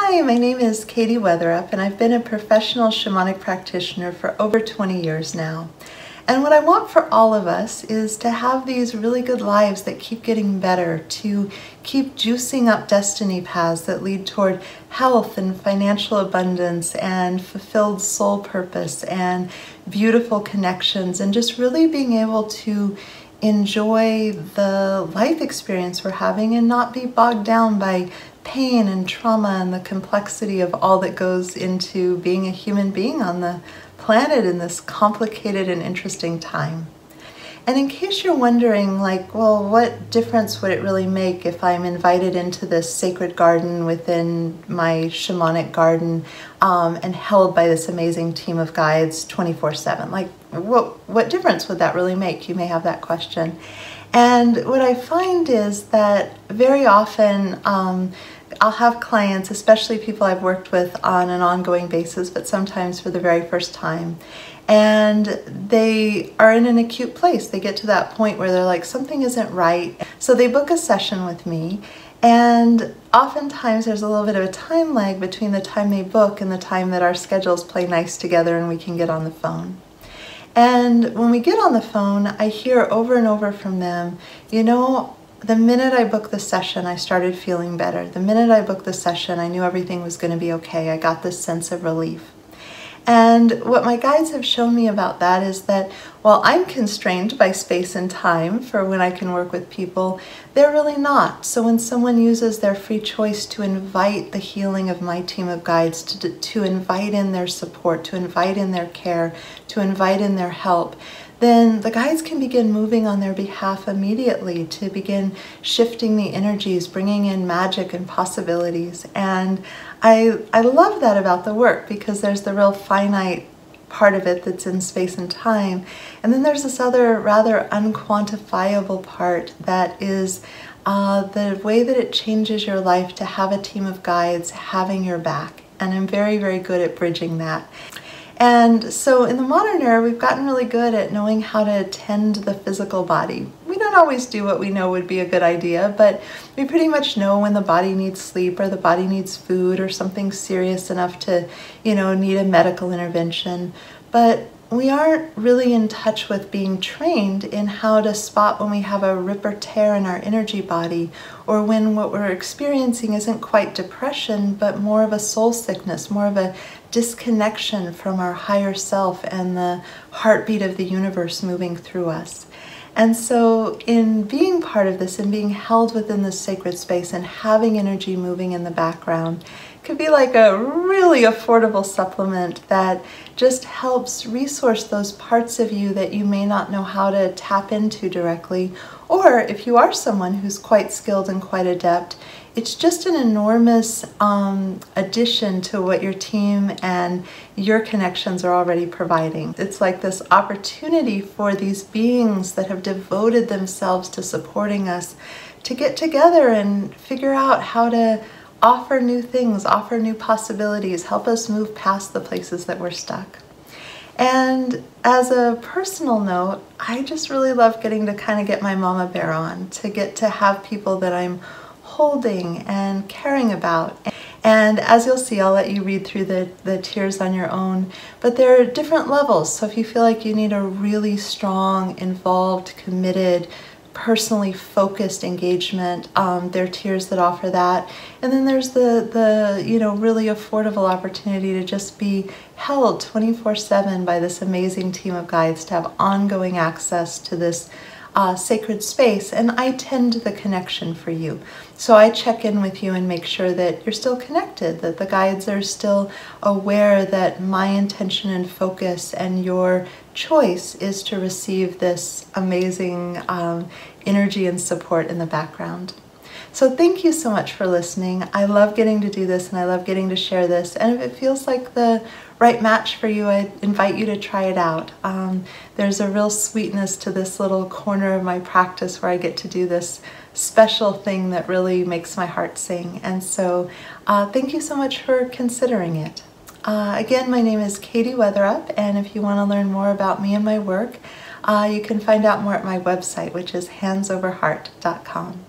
Hi, my name is Katie Weatherup, and I've been a professional shamanic practitioner for over 20 years now. And what I want for all of us is to have these really good lives that keep getting better, to keep juicing up destiny paths that lead toward health and financial abundance and fulfilled soul purpose and beautiful connections, and just really being able to enjoy the life experience we're having and not be bogged down by pain and trauma and the complexity of all that goes into being a human being on the planet in this complicated and interesting time. And in case you're wondering, well, what difference would it really make if I'm invited into this sacred garden within my shamanic garden and held by this amazing team of guides 24/7? What difference would that really make? You may have that question. And what I find is that very often I'll have clients, especially people I've worked with on an ongoing basis, but sometimes for the very first time, and they are in an acute place. They get to that point where they're like, something isn't right. So they book a session with me, and oftentimes there's a little bit of a time lag between the time they book and the time that our schedules play nice together and we can get on the phone. And when we get on the phone, I hear over and over from them, the minute I booked the session, I started feeling better. The minute I booked the session, I knew everything was going to be okay. I got this sense of relief. And what my guides have shown me about that is that while I'm constrained by space and time for when I can work with people, they're really not. So when someone uses their free choice to invite the healing of my team of guides, to invite in their support, to invite in their care, to invite in their help, then the guides can begin moving on their behalf immediately to begin shifting the energies, bringing in magic and possibilities. And I love that about the work, because there's the real finite part of it that's in space and time. And then there's this other rather unquantifiable part that is the way that it changes your life to have a team of guides having your back. And I'm very, very good at bridging that. And so in the modern era, we've gotten really good at knowing how to tend the physical body. We don't always do what we know would be a good idea, but we pretty much know when the body needs sleep or the body needs food or something serious enough to, need a medical intervention. But we aren't really in touch with being trained in how to spot when we have a rip or tear in our energy body, or when what we're experiencing isn't quite depression, but more of a soul sickness, more of a disconnection from our higher self and the heartbeat of the universe moving through us. And so in being part of this and being held within this sacred space and having energy moving in the background could be like a really affordable supplement that just helps resource those parts of you that you may not know how to tap into directly. Or if you are someone who's quite skilled and quite adept, it's just an enormous addition to what your team and your connections are already providing. It's like this opportunity for these beings that have devoted themselves to supporting us to get together and figure out how to offer new things, offer new possibilities, help us move past the places that we're stuck. And as a personal note, I just really love getting to kind of get my mama bear on, to get to have people that I'm holding and caring about. And as you'll see, I'll let you read through the tiers on your own, but there are different levels. So if you feel like you need a really strong, involved, committed, personally focused engagement, there are tiers that offer that. And then there's the really affordable opportunity to just be held 24/7 by this amazing team of guides, to have ongoing access to this sacred space, and I tend the connection for you. So I check in with you and make sure that you're still connected, that the guides are still aware that my intention and focus and your choice is to receive this amazing energy and support in the background. So thank you so much for listening. I love getting to do this and I love getting to share this. And if it feels like the right match for you, I invite you to try it out. There's a real sweetness to this little corner of my practice where I get to do this special thing that really makes my heart sing. And so thank you so much for considering it. Again, my name is Katie Weatherup, and if you want to learn more about me and my work, you can find out more at my website, which is handsoverheart.com.